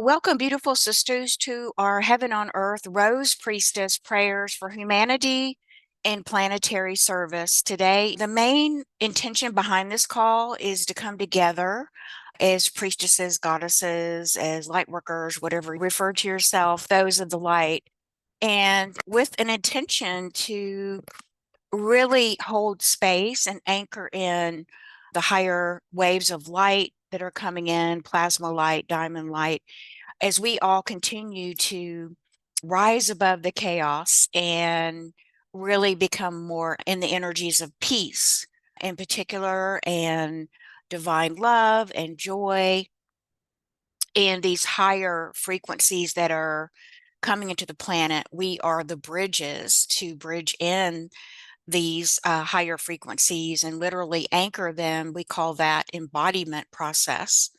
Welcome, beautiful sisters, to our Heaven on Earth Rose Priestess Prayers for Humanity and Planetary Service. Today, the main intention behind this call is to come together as priestesses, goddesses, as light workers, whatever you refer to yourself, those of the light, and with an intention to really hold space and anchor in the higher waves of light that are coming in, plasma light, diamond light, as we all continue to rise above the chaos and really become more in the energies of peace in particular, and divine love and joy, and these higher frequencies that are coming into the planet. We are the bridges to bridge in these higher frequencies and literally anchor them. We call that embodiment process.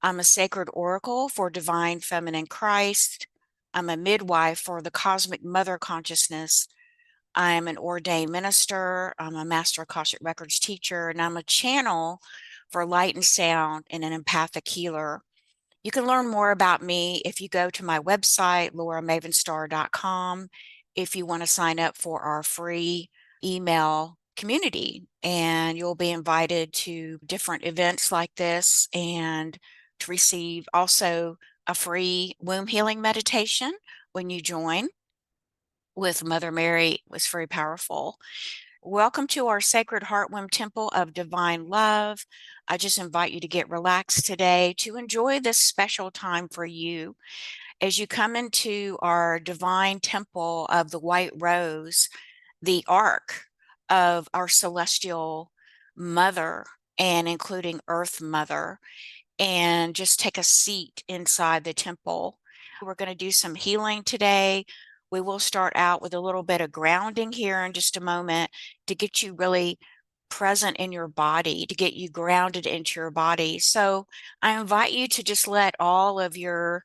I'm a sacred oracle for divine feminine Christ. I'm a midwife for the cosmic mother consciousness. I'm an ordained minister. I'm a master Akashic records teacher, and I'm a channel for light and sound and an empathic healer. You can learn more about me if you go to my website, lauramavenstar.com, if you want to sign up for our free email community. And you'll be invited to different events like this and to receive also a free womb healing meditation when you join with Mother Mary. It was very powerful. Welcome to our Sacred Heart Womb Temple of Divine Love. I just invite you to get relaxed today to enjoy this special time for you as you come into our divine temple of the White Rose, the ark of our celestial mother, and including Earth Mother, and just take a seat inside the temple. We're going to do some healing today. We will start out with a little bit of grounding here in just a moment to get you really present in your body, to get you grounded into your body. So I invite you to just let all of your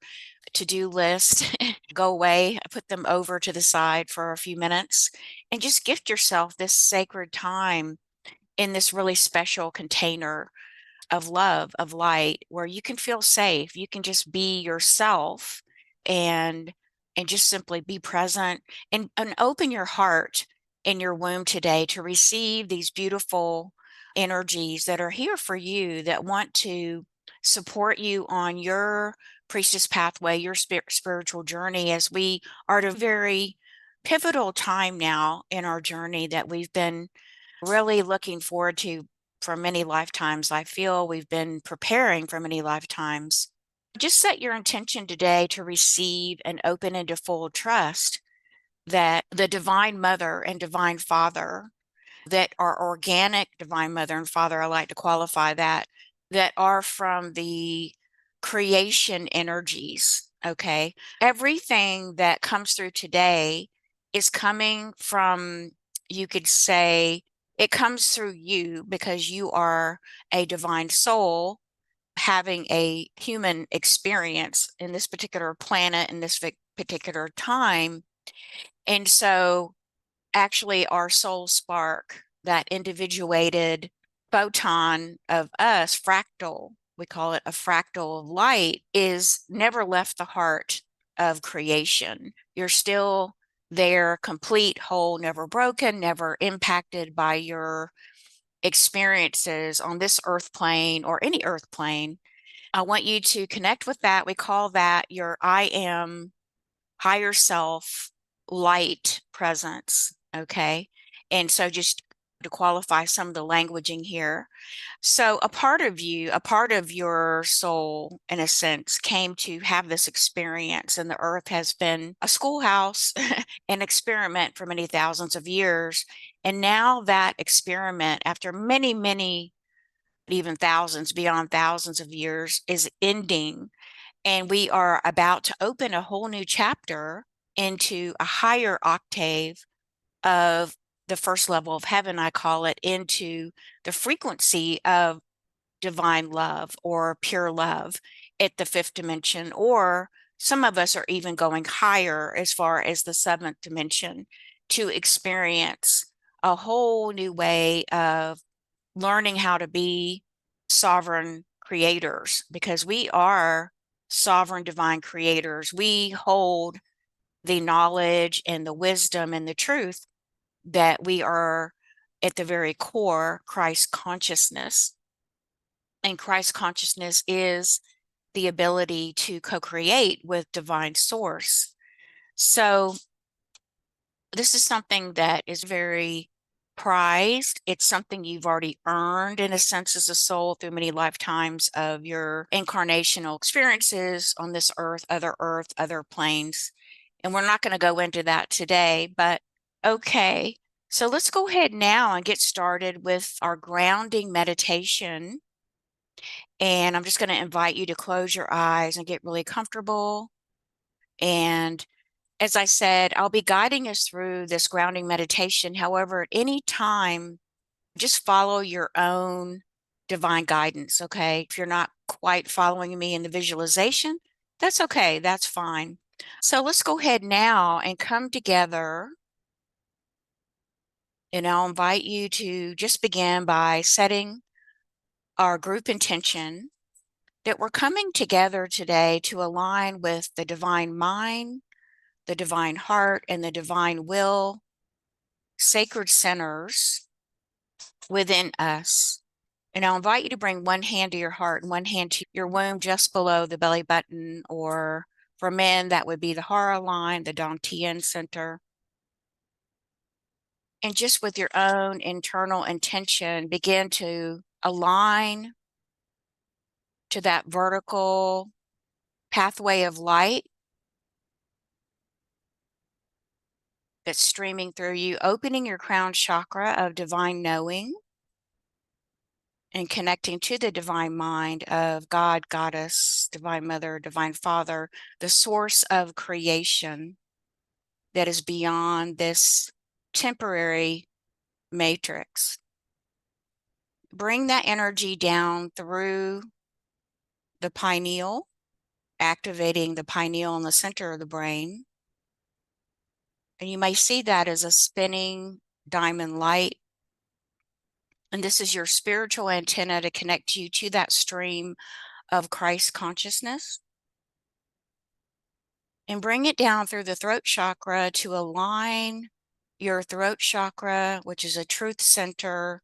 to-do list go away, put them over to the side for a few minutes, and just gift yourself this sacred time in this really special container of love, of light, where you can feel safe. You can just be yourself and just simply be present, and open your heart in your womb today to receive these beautiful energies that are here for you, that want to support you on your priestess pathway, your spiritual journey, as we are at a very pivotal time now in our journey that we've been really looking forward to for many lifetimes. I feel we've been preparing for many lifetimes. Just set your intention today to receive and open into full trust that the Divine Mother and Divine Father, that are organic Divine Mother and Father, I like to qualify that, that are from the creation energies, okay? Everything that comes through today is coming from, you could say, it comes through you because you are a divine soul having a human experience in this particular planet, in this particular time. And so actually our soul spark, that individuated photon of us, fractal, we call it a fractal of light, is never left the heart of creation. You're still there, complete, whole, never broken, never impacted by your experiences on this earth plane or any earth plane. I want you to connect with that. We call that your I am higher self light presence. Okay. And so just to qualify some of the languaging here. So a part of you, a part of your soul, in a sense, came to have this experience, and the earth has been a schoolhouse, an experiment for many thousands of years. And now that experiment, after many, many, even thousands, beyond thousands of years, is ending. And we are about to open a whole new chapter into a higher octave of the first level of heaven, I call it, into the frequency of divine love or pure love at the fifth dimension. Or some of us are even going higher as far as the seventh dimension to experience a whole new way of learning how to be sovereign creators, because we are sovereign divine creators. We hold the knowledge and the wisdom and the truth that we are at the very core Christ consciousness. And Christ consciousness is the ability to co-create with divine source. So this is something that is very prized. It's something you've already earned in a sense as a soul through many lifetimes of your incarnational experiences on this earth, other planes. And we're not going to go into that today, but okay. So let's go ahead now and get started with our grounding meditation. And I'm just going to invite you to close your eyes and get really comfortable. And as I said, I'll be guiding us through this grounding meditation. However, at any time, just follow your own divine guidance, okay? If you're not quite following me in the visualization, that's okay, that's fine. So let's go ahead now and come together. And I'll invite you to just begin by setting our group intention that we're coming together today to align with the divine mind, the divine heart, and the divine will, sacred centers within us. And I'll invite you to bring one hand to your heart and one hand to your womb just below the belly button, or for men, that would be the Hara line, the Dantian center. And just with your own internal intention, begin to align to that vertical pathway of light that's streaming through you, opening your crown chakra of divine knowing and connecting to the divine mind of God, Goddess, Divine Mother, Divine Father, the source of creation that is beyond this temporary matrix. Bring that energy down through the pineal, activating the pineal in the center of the brain. And you may see that as a spinning diamond light. And this is your spiritual antenna to connect you to that stream of Christ consciousness. And bring it down through the throat chakra to align your throat chakra, which is a truth center,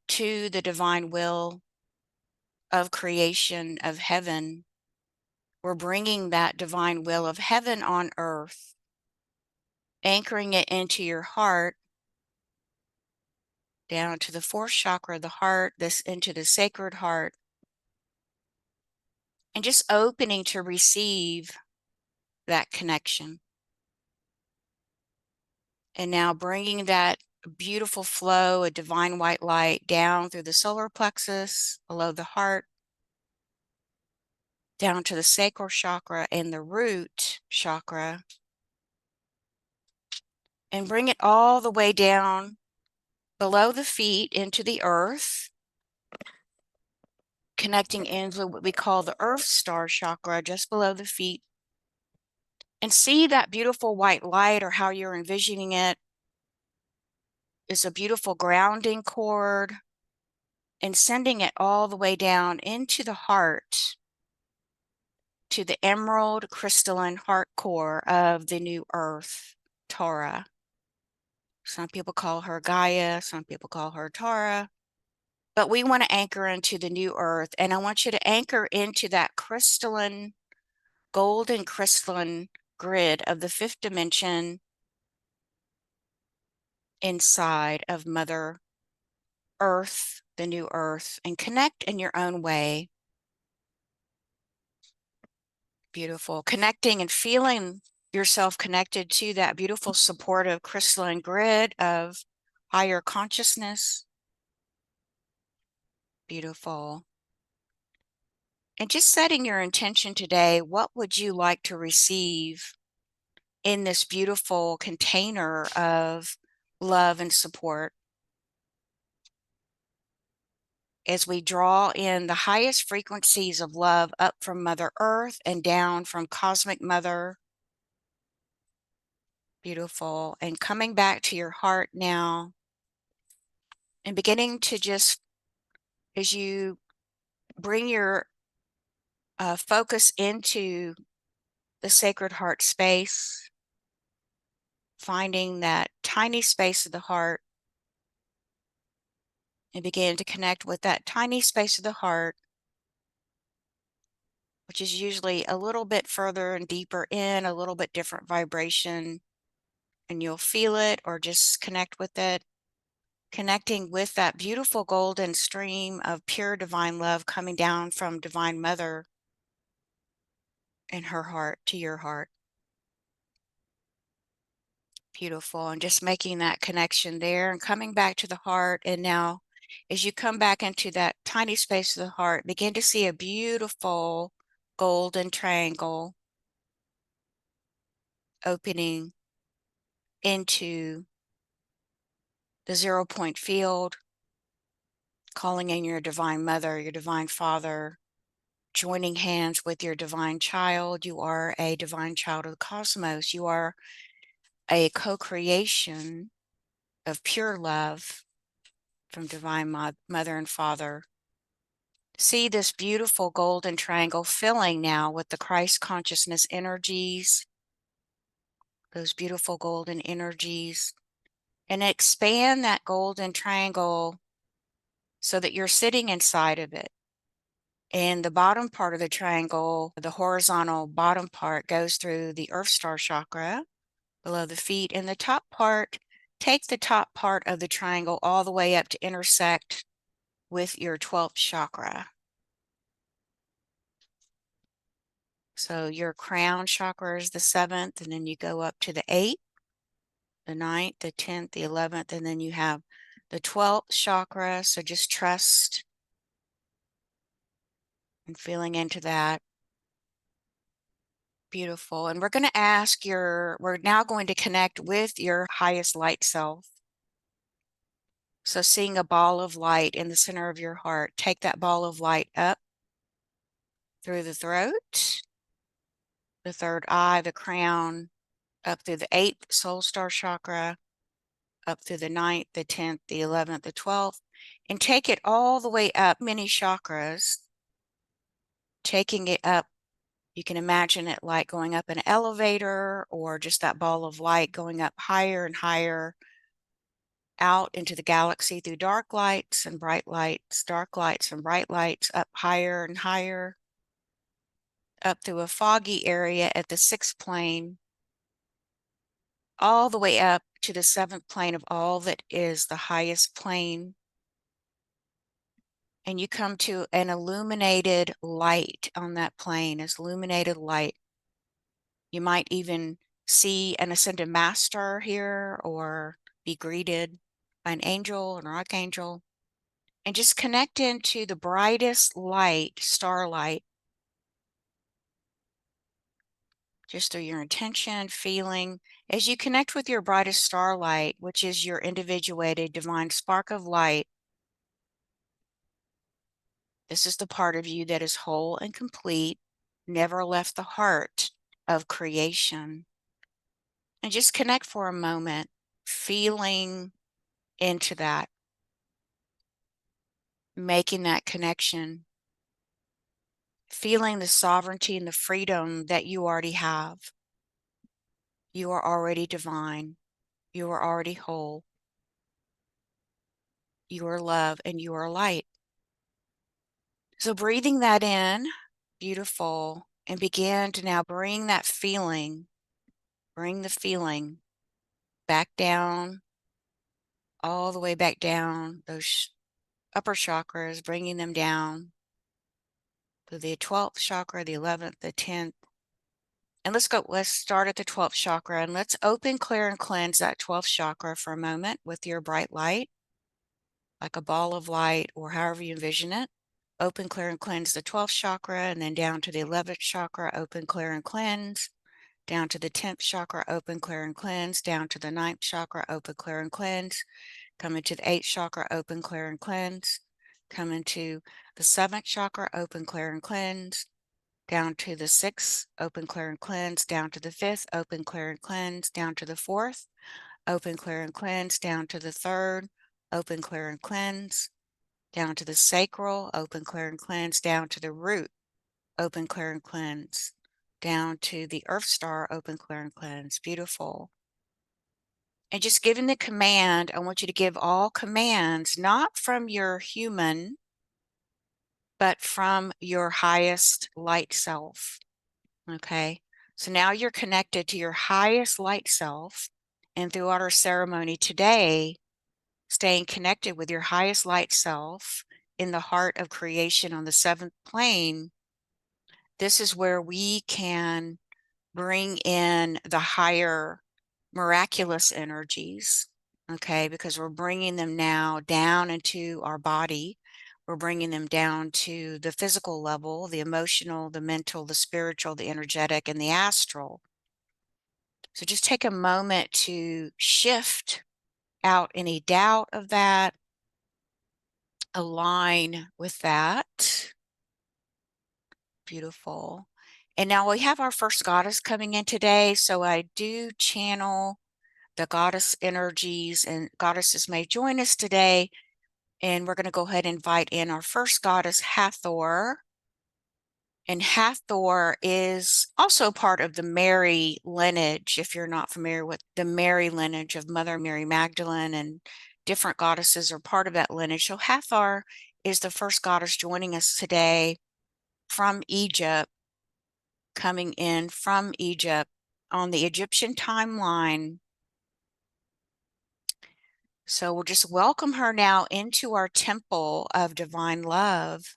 to the divine will of creation of heaven. We're bringing that divine will of heaven on earth, anchoring it into your heart, down to the fourth chakra, the heart, this into the sacred heart, and just opening to receive that connection. And now bringing that beautiful flow of divine white light down through the solar plexus, below the heart, down to the sacral chakra and the root chakra, and bring it all the way down below the feet into the earth, connecting into what we call the earth star chakra just below the feet. And see that beautiful white light, or how you're envisioning it, is a beautiful grounding cord, and sending it all the way down into the heart, to the emerald crystalline heart core of the new earth, Tara. Some people call her Gaia, some people call her Tara, but we want to anchor into the new earth. And I want you to anchor into that crystalline, golden crystalline grid of the fifth dimension inside of Mother Earth, the new earth, and connect in your own way. Beautiful. Connecting and feeling yourself connected to that beautiful supportive crystalline grid of higher consciousness. Beautiful. And just setting your intention today, what would you like to receive in this beautiful container of love and support? As we draw in the highest frequencies of love up from Mother Earth and down from Cosmic Mother. Beautiful. And coming back to your heart now, and beginning to just, as you bring your focus into the sacred heart space, finding that tiny space of the heart, and begin to connect with that tiny space of the heart, which is usually a little bit further and deeper in, a little bit different vibration, and you'll feel it or just connect with it, connecting with that beautiful golden stream of pure divine love coming down from Divine Mother in her heart to your heart. Beautiful. And just making that connection there and coming back to the heart. And now, as you come back into that tiny space of the heart, begin to see a beautiful golden triangle opening into the 0 point field, calling in your Divine Mother, your Divine Father, joining hands with your divine child. You are a divine child of the cosmos. You are a co-creation of pure love from Divine Mother and Father. See this beautiful golden triangle filling now with the Christ consciousness energies, those beautiful golden energies, and expand that golden triangle so that you're sitting inside of it. And the bottom part of the triangle, the horizontal bottom part, goes through the Earth Star chakra below the feet, and the top part, take the top part of the triangle all the way up to intersect with your 12th chakra. So your crown chakra is the 7th, and then you go up to the 8th, the 9th, the 10th, the 11th, and then you have the 12th chakra. So just trust and feeling into that. Beautiful. And we're going to ask we're now going to connect with your highest light self. So seeing a ball of light in the center of your heart, take that ball of light up through the throat, the third eye, the crown, up through the 8th soul star chakra, up through the 9th, the 10th, the 11th, the 12th, and take it all the way up many chakras, taking it up. You can imagine it like going up an elevator or just that ball of light going up higher and higher out into the galaxy through dark lights and bright lights, dark lights and bright lights, up higher and higher, up through a foggy area at the 6th plane, all the way up to the 7th plane of all that is the highest plane. And you come to an illuminated light on that plane, as illuminated light. You might even see an ascended master here or be greeted by an angel, an archangel, and just connect into the brightest light, starlight, just through your intention, feeling. As you connect with your brightest starlight, which is your individuated divine spark of light, this is the part of you that is whole and complete, never left the heart of creation. And just connect for a moment, feeling into that, making that connection, feeling the sovereignty and the freedom that you already have. You are already divine. You are already whole. You are love and you are light. So breathing that in, beautiful, and begin to now bring that feeling, bring the feeling back down, all the way back down, those upper chakras, bringing them down to the 12th chakra, the 11th, the 10th. And let's start at the 12th chakra, and let's open, clear, and cleanse that 12th chakra for a moment with your bright light, like a ball of light or however you envision it. Open, clear, and cleanse the 12th chakra, and then down to the 11th chakra, open, clear, and cleanse. Down to the 10th chakra, open, clear, and cleanse. Down to the 9th chakra, open, clear, and cleanse. Coming to the 8th chakra, open, clear, and cleanse. Coming to the 7th chakra, open, clear, and cleanse. Down to the 6th, open, clear, and cleanse. Down to the 5th, open, clear, and cleanse. Down to the 4th, open, clear, and cleanse. Down to the 3rd, open, clear, and cleanse. Down to the sacral, open, clear, and cleanse. Down to the root, open, clear, and cleanse, down to the Earth Star, open, clear, and cleanse. Beautiful. And just giving the command, I want you to give all commands, not from your human, but from your highest light self. Okay. So now you're connected to your highest light self. And throughout our ceremony today, staying connected with your highest light self in the heart of creation on the seventh plane, this is where we can bring in the higher miraculous energies, okay, because we're bringing them now down into our body. We're bringing them down to the physical level, the emotional, the mental, the spiritual, the energetic, and the astral. So just take a moment to shift out any doubt of that, align with that. Beautiful. And now we have our first goddess coming in today. So I do channel the goddess energies, and goddesses may join us today. And we're going to go ahead and invite in our first goddess, Hathor. And Hathor is also part of the Mary lineage. If you're not familiar with the Mary lineage of Mother Mary Magdalene, and different goddesses are part of that lineage. So Hathor is the first goddess joining us today from Egypt, coming in from Egypt on the Egyptian timeline. So we'll just welcome her now into our temple of divine love.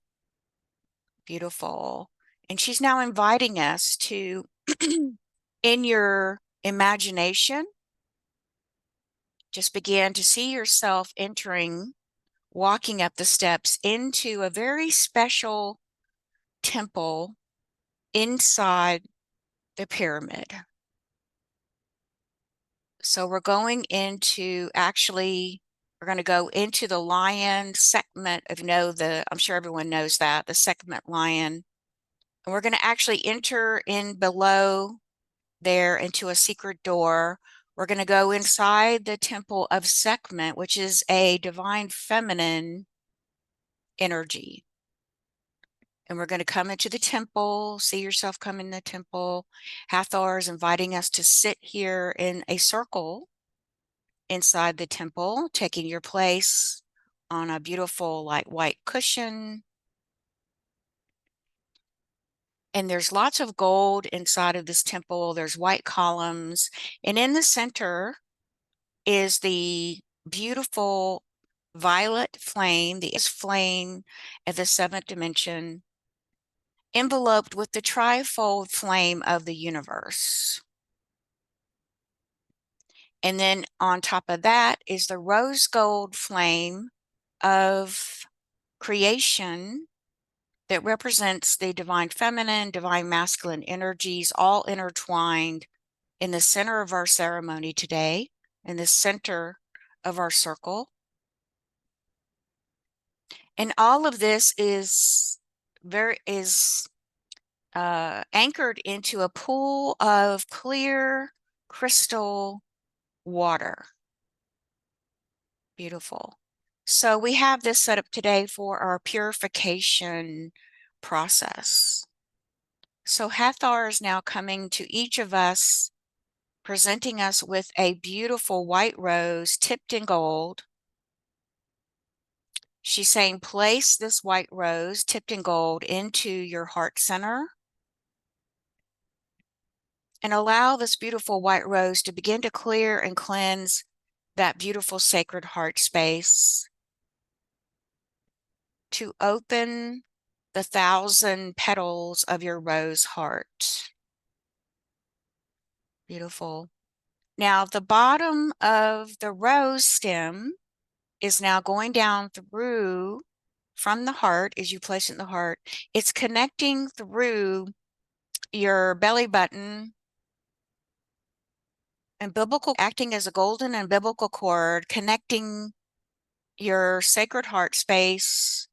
Beautiful. And she's now inviting us to, in your imagination, just begin to see yourself entering, walking up the steps into a very special temple inside the pyramid. So we're going into, actually, we're going to go into the lion segment of, I'm sure everyone knows that, the segment lion. And we're going to actually enter in below there into a secret door. We're going to go inside the temple of Sekhmet, which is a divine feminine energy. And we're going to come into the temple, see yourself come in the temple. Hathor is inviting us to sit here in a circle inside the temple, taking your place on a beautiful like white cushion. And there's lots of gold inside of this temple. There's white columns. And in the center is the beautiful violet flame, the flame of the seventh dimension, enveloped with the trifold flame of the universe. And then on top of that is the rose gold flame of creation that represents the divine feminine, divine masculine energies, all intertwined in the center of our ceremony today, in the center of our circle. And all of this is anchored into a pool of clear crystal water. Beautiful. So we have this set up today for our purification process. So Hathor is now coming to each of us, presenting us with a beautiful white rose tipped in gold. She's saying, place this white rose tipped in gold into your heart center and allow this beautiful white rose to begin to clear and cleanse that beautiful sacred heart space, to open the 1,000 petals of your rose heart. Beautiful. Now, the bottom of the rose stem is now going down through from the heart as you place it in the heart. It's connecting through your belly button and biblical, acting as a golden and biblical cord, connecting your sacred heart space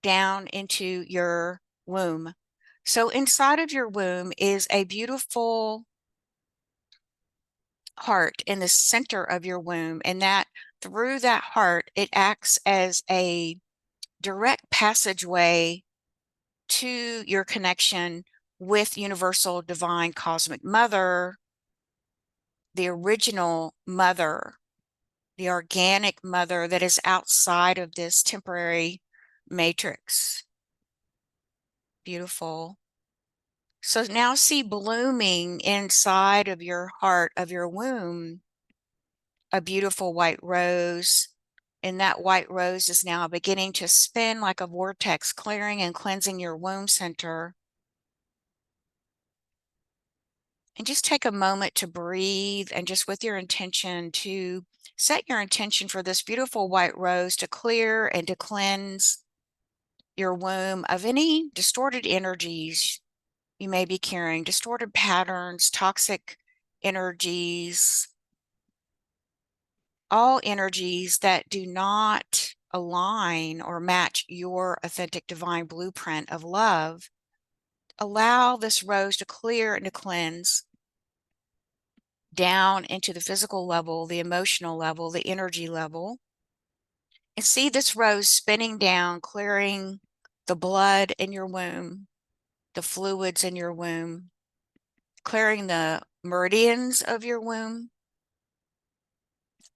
down into your womb. So inside of your womb is a beautiful heart in the center of your womb, and that through that heart, it acts as a direct passageway to your connection with Universal Divine Cosmic Mother, the original mother, the organic mother that is outside of this temporary matrix. Beautiful. So now see blooming inside of your heart, of your womb, a beautiful white rose. And that white rose is now beginning to spin like a vortex, clearing and cleansing your womb center. And just take a moment to breathe, and just with your intention to set your intention for this beautiful white rose to clear and to cleanse your womb of any distorted energies you may be carrying, distorted patterns, toxic energies, all energies that do not align or match your authentic divine blueprint of love. Allow this rose to clear and to cleanse down into the physical level, the emotional level, the energy level. And see this rose spinning down, clearing the blood in your womb, the fluids in your womb, clearing the meridians of your womb,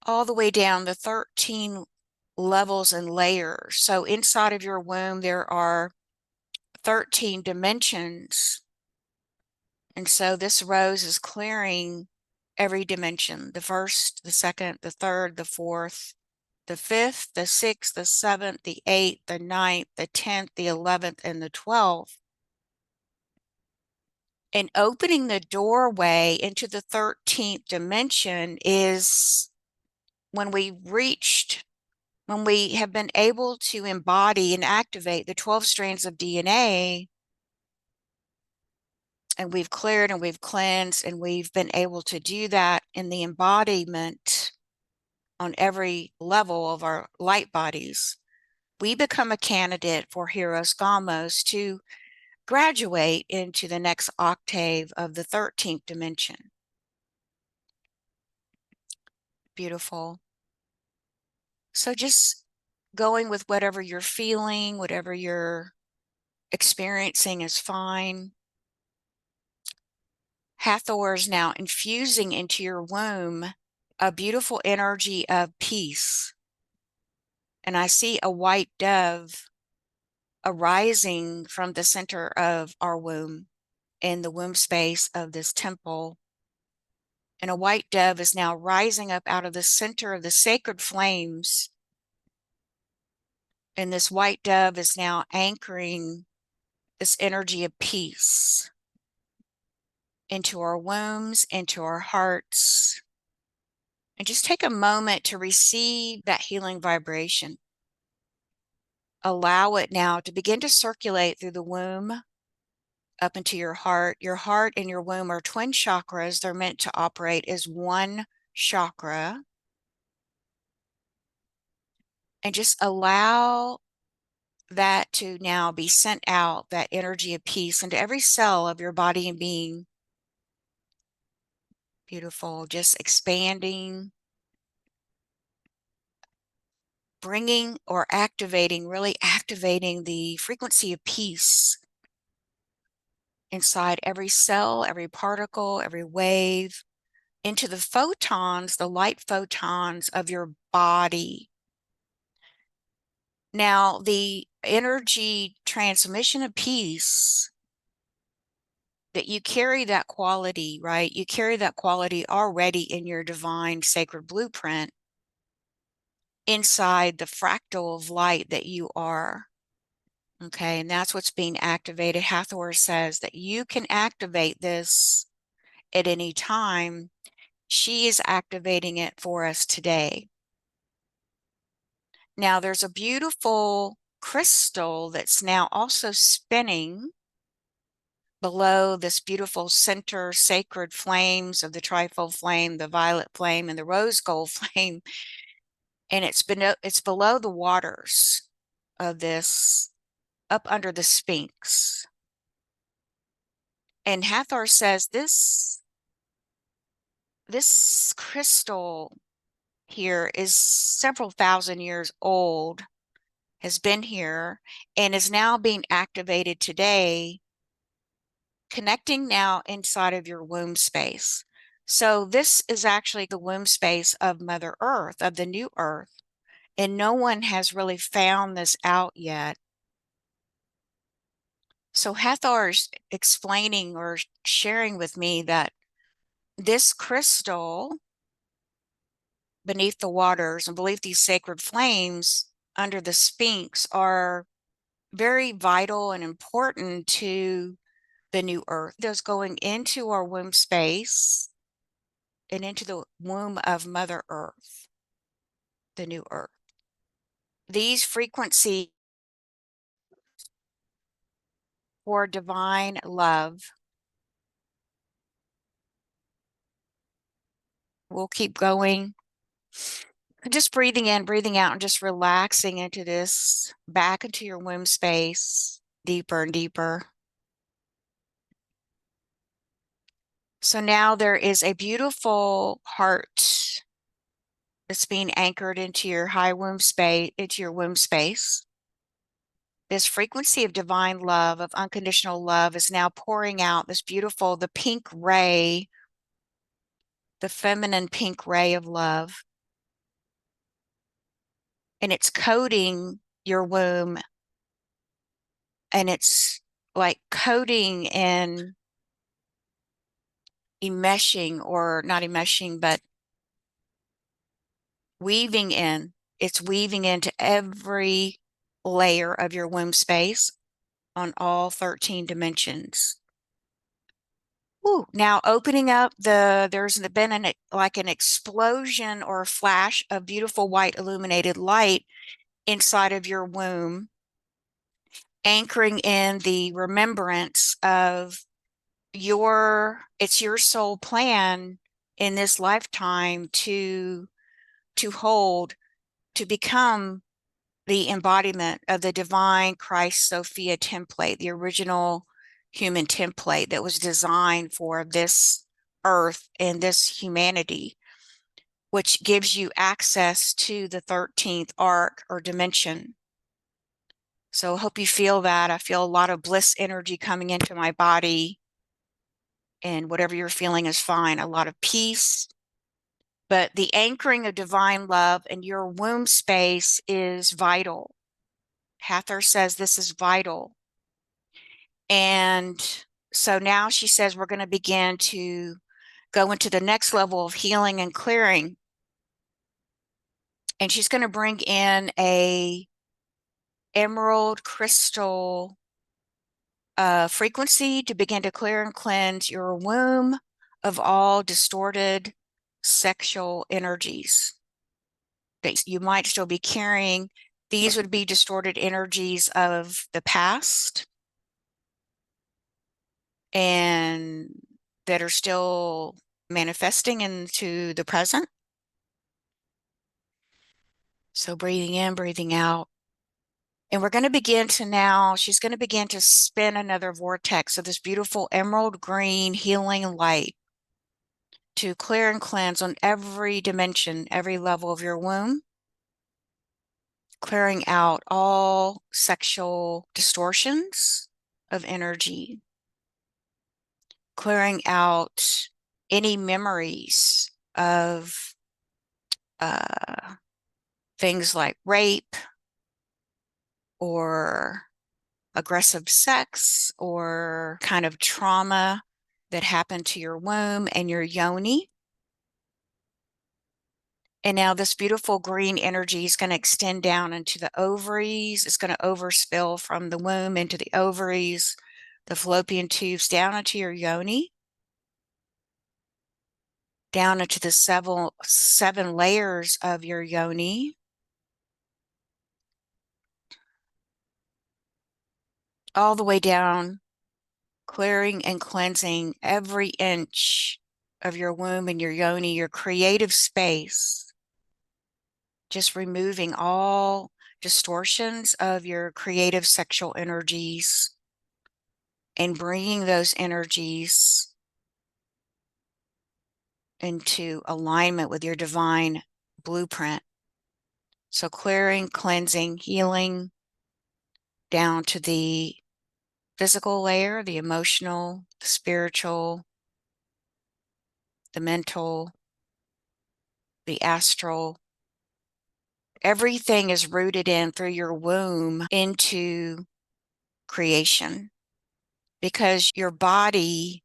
all the way down the 13 levels and layers. So inside of your womb, there are 13 dimensions. And so this rose is clearing every dimension, the first, the second, the third, the fourth, the fifth, the sixth, the seventh, the eighth, the ninth, the 10th, the 11th, and the 12th. And opening the doorway into the 13th dimension is when we have been able to embody and activate the 12 strands of DNA, and we've cleared and we've cleansed, and we've been able to do that in the embodiment on every level of our light bodies, we become a candidate for Hieros Gamos to graduate into the next octave of the 13th dimension. Beautiful. So just going with whatever you're feeling, whatever you're experiencing is fine. Hathor is now infusing into your womb a beautiful energy of peace. And I see a white dove arising from the center of our womb, in the womb space of this temple. And a white dove is now rising up out of the center of the sacred flames. And this white dove is now anchoring this energy of peace into our wombs, into our hearts. And just take a moment to receive that healing vibration. Allow it now to begin to circulate through the womb up into your heart. Your heart and your womb are twin chakras. They're meant to operate as one chakra. And just allow that to now be sent out, that energy of peace, into every cell of your body and being. Beautiful. Just expanding, bringing or activating, really activating the frequency of peace inside every cell, every particle, every wave, into the photons, the light photons of your body. Now, the energy transmission of peace, that you carry that quality, right? You carry that quality already in your divine sacred blueprint inside the fractal of light that you are. Okay, and that's what's being activated. Hathor says that you can activate this at any time. She is activating it for us today. Now, there's a beautiful crystal that's now also spinning below this beautiful center sacred flames of the trifold flame, the violet flame, and the rose gold flame. And it's below the waters of this, up under the Sphinx. And Hathor says this crystal here is several thousand years old, has been here and is now being activated today, connecting now inside of your womb space. So this is actually the womb space of Mother Earth, of the new Earth. And no one has really found this out yet. So Hathor's explaining or sharing with me that this crystal beneath the waters and beneath these sacred flames under the Sphinx are very vital and important to the new Earth. Those going into our womb space and into the womb of Mother Earth, the new Earth. These frequencies for divine love. We'll keep going. Just breathing in, breathing out, and just relaxing into this, back into your womb space, deeper and deeper. So now there is a beautiful heart that's being anchored into your high womb space, into your womb space. This frequency of divine love, of unconditional love, is now pouring out this beautiful, the pink ray, the feminine pink ray of love. And it's coating your womb, and it's like coating and enmeshing, or not enmeshing, but weaving in. It's weaving into every layer of your womb space on all 13 dimensions. Ooh, now opening up there's been like an explosion or a flash of beautiful white illuminated light inside of your womb, anchoring in the remembrance of it's your soul plan in this lifetime to hold, to become the embodiment of the divine Christ Sophia template, the original human template that was designed for this earth and this humanity, which gives you access to the 13th arc or dimension. So I hope you feel that. I feel a lot of bliss energy coming into my body, and whatever you're feeling is fine. A lot of peace. But the anchoring of divine love in your womb space is vital. Hathor says this is vital. And so now she says we're going to begin to go into the next level of healing and clearing. And she's going to bring in a emerald crystal frequency to begin to clear and cleanse your womb of all distorted sexual energies that you might still be carrying. These would be distorted energies of the past and that are still manifesting into the present. So breathing in, breathing out. And we're going to begin to now, she's going to begin to spin another vortex of this beautiful emerald green healing light to clear and cleanse on every dimension, every level of your womb, clearing out all sexual distortions of energy, clearing out any memories of things like rape or aggressive sex or kind of trauma that happened to your womb and your yoni. And now this beautiful green energy is going to extend down into the ovaries. It's going to overspill from the womb into the ovaries, the fallopian tubes, down into your yoni, down into the seven layers of your yoni, all the way down, clearing and cleansing every inch of your womb and your yoni, your creative space, just removing all distortions of your creative sexual energies and bringing those energies into alignment with your divine blueprint. So clearing, cleansing, healing down to the physical layer, the emotional, the spiritual, the mental, the astral. Everything is rooted in through your womb into creation, because your body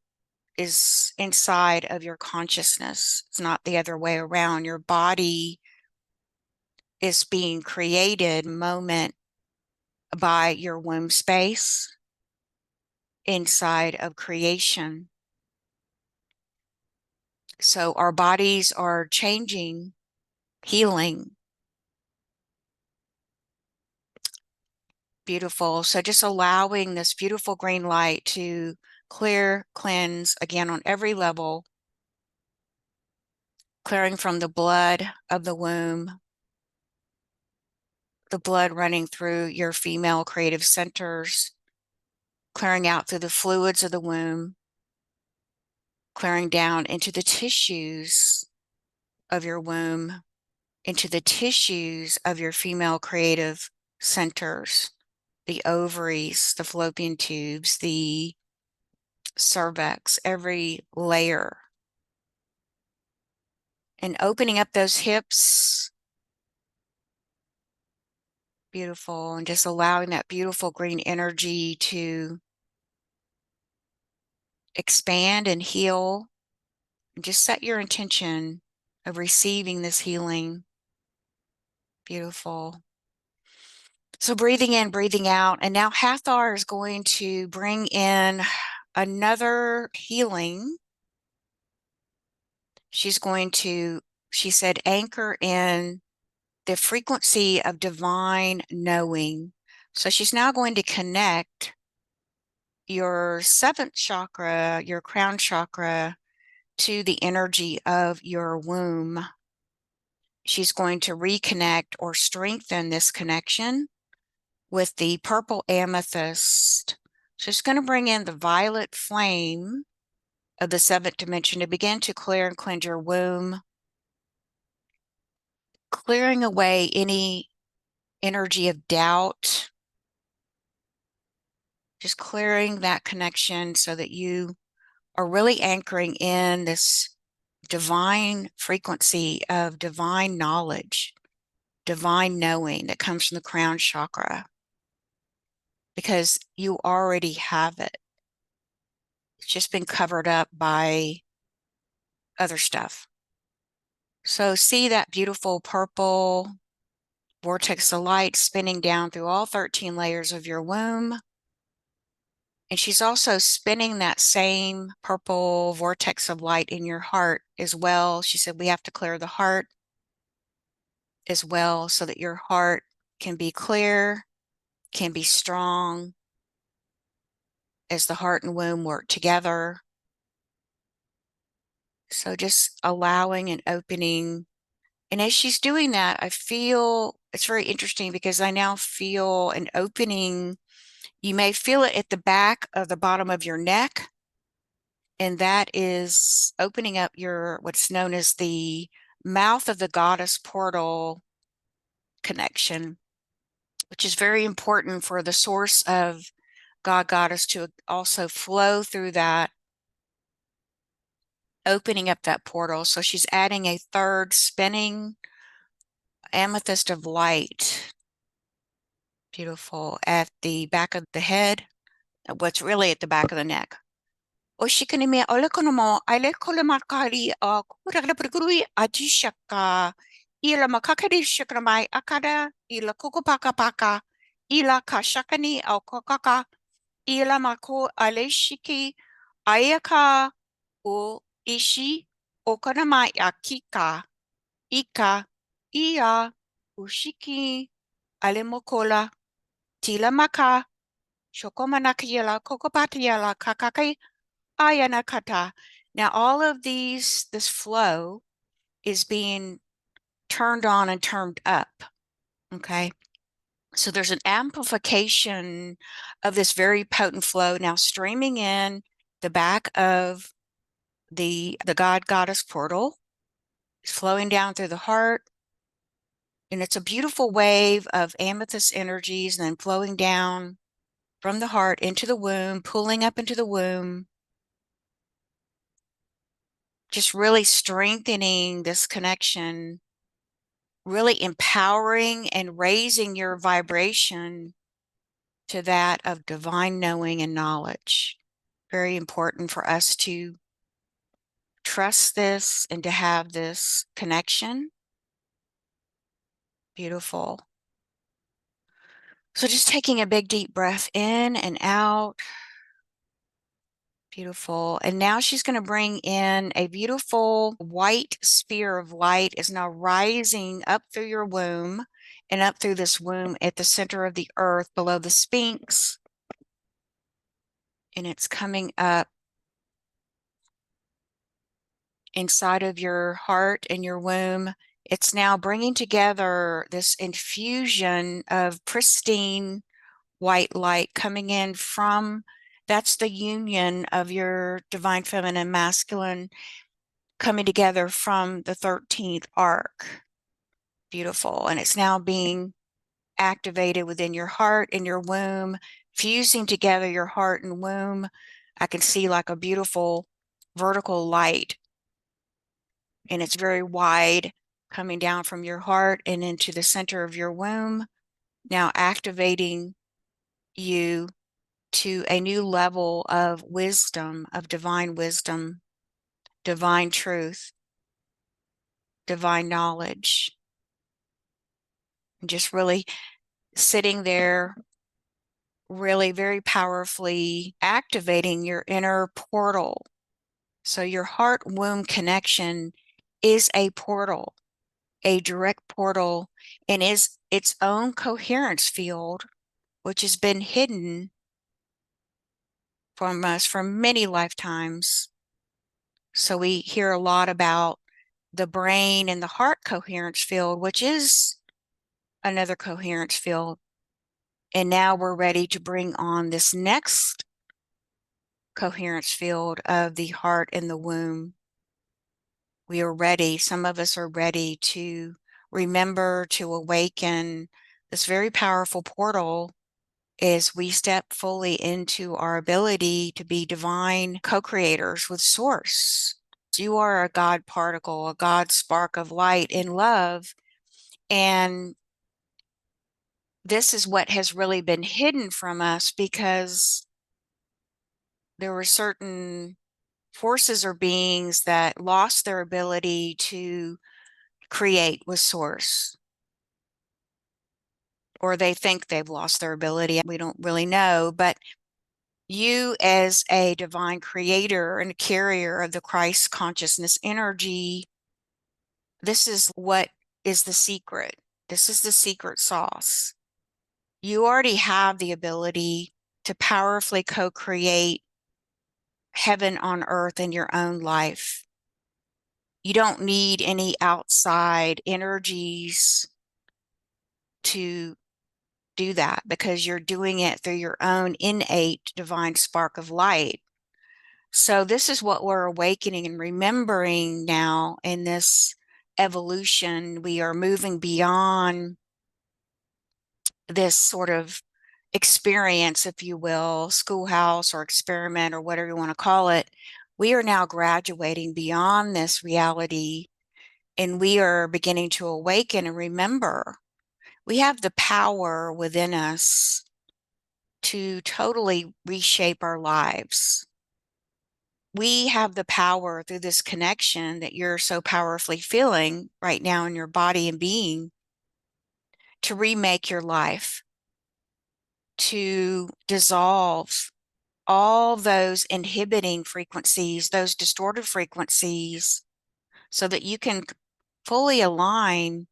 is inside of your consciousness. It's not the other way around. Your body is being created moment by your womb space inside of creation. So our bodies are changing, healing. Beautiful. So just allowing this beautiful green light to clear, cleanse again on every level, clearing from the blood of the womb, the blood running through your female creative centers, clearing out through the fluids of the womb, clearing down into the tissues of your womb, into the tissues of your female creative centers, the ovaries, the fallopian tubes, the cervix, every layer. And opening up those hips, beautiful, and just allowing that beautiful green energy to expand and heal. And just set your intention of receiving this healing. Beautiful. So breathing in, breathing out. And now Hathor is going to bring in another healing. She's going to, she said, anchor in the frequency of divine knowing. So she's now going to connect your seventh chakra, your crown chakra, to the energy of your womb. She's going to reconnect or strengthen this connection with the purple amethyst. She's going to bring in the violet flame of the seventh dimension to begin to clear and cleanse your womb, clearing away any energy of doubt, just clearing that connection so that you are really anchoring in this divine frequency of divine knowledge, divine knowing that comes from the crown chakra, because you already have it. It's just been covered up by other stuff. So see that beautiful purple vortex of light spinning down through all 13 layers of your womb. And she's also spinning that same purple vortex of light in your heart as well. She said we have to clear the heart as well so that your heart can be clear, can be strong as the heart and womb work together. So just allowing and opening. And as she's doing that, I feel it's very interesting because I now feel an opening. You may feel it at the back of the bottom of your neck. And that is opening up your, what's known as the mouth of the goddess portal connection, which is very important for the source of God Goddess to also flow through that, opening up that portal. So she's adding a third spinning amethyst of light. Beautiful. At the back of the head, what's really at the back of the neck. O shikanime olekonomo alekolemakari kuraglabrugui adishaka ila makakari shikramai akada ila kokopaka paka ila kashakani au kokaka ila mako aleshiki ayaka o ishi okanamai akika ika ia ushiki alemokola tila maka shokomanakiyala kokopatiyala kakakai ayanakata. Now all of these, this flow is being turned on and turned up. Okay. So there's an amplification of this very potent flow now streaming in the back of the God Goddess portal. It's flowing down through the heart, And it's a beautiful wave of amethyst energies and then flowing down from the heart into the womb, pulling up into the womb, just really strengthening this connection, really empowering and raising your vibration to that of divine knowing and knowledge. Very important for us to trust this and to have this connection. Beautiful. So just taking a big deep breath in and out. Beautiful. And now she's going to bring in a beautiful white sphere of light is now rising up through your womb and up through this womb at the center of the earth below the Sphinx. And it's coming up inside of your heart and your womb. It's now bringing together this infusion of pristine white light coming in from, that's the union of your divine feminine masculine coming together from the 13th arc. Beautiful. And it's now being activated within your heart and your womb, fusing together your heart and womb. I can see like a beautiful vertical light, and it's very wide, coming down from your heart and into the center of your womb, now activating you to a new level of wisdom, divine truth, divine knowledge. And just really sitting there, really very powerfully activating your inner portal. So your heart womb connection is a portal, a direct portal, and is its own coherence field, which has been hidden from us for many lifetimes. So we hear a lot about the brain and the heart coherence field, which is another coherence field. And now we're ready to bring on this next coherence field of the heart and the womb. We are ready. Some of us are ready to remember, to awaken this very powerful portal as we step fully into our ability to be divine co-creators with Source. You are a God particle, a God spark of light and love. And this is what has really been hidden from us because there were certain forces or beings that lost their ability to create with Source. Or they think they've lost their ability. We don't really know, but you as a divine creator and a carrier of the Christ consciousness energy, this is what is the secret. This is the secret sauce. You already have the ability to powerfully co-create heaven on earth in your own life. You don't need any outside energies to do that because you're doing it through your own innate divine spark of light. So this is what we're awakening and remembering now in this evolution. We are moving beyond this sort of experience, if you will, schoolhouse or experiment or whatever you want to call it. We are now graduating beyond this reality, and we are beginning to awaken and remember we have the power within us to totally reshape our lives. We have the power through this connection that you're so powerfully feeling right now in your body and being to remake your life, to dissolve all those inhibiting frequencies, those distorted frequencies, so that you can fully align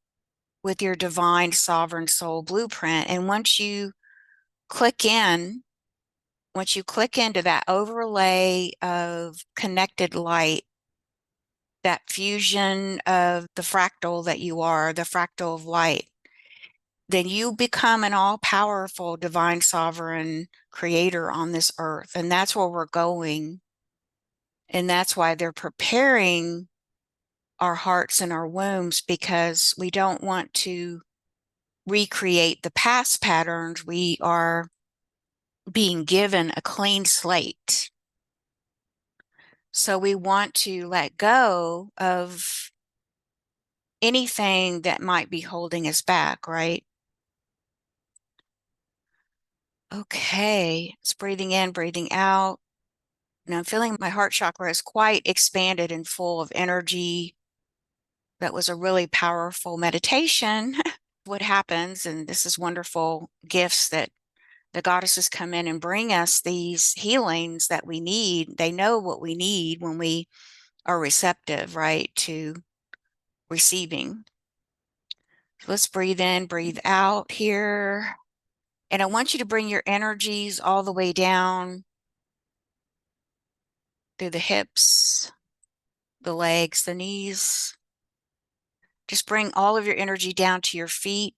with your divine sovereign soul blueprint. And once you click into that overlay of connected light, that fusion of the fractal that you are, the fractal of light, then you become an all-powerful divine sovereign creator on this earth. And that's where we're going. And that's why they're preparing our hearts and our wombs, because we don't want to recreate the past patterns. We are being given a clean slate. So we want to let go of anything that might be holding us back, right? Okay, it's breathing in, breathing out. Now I'm feeling my heart chakra is quite expanded and full of energy. That was a really powerful meditation. What happens, and this is wonderful gifts that the goddesses come in and bring us these healings that we need. They know what we need when we are receptive, right, to receiving. So let's breathe in, breathe out here. And I want you to bring your energies all the way down through the hips, the legs, the knees. Just bring all of your energy down to your feet.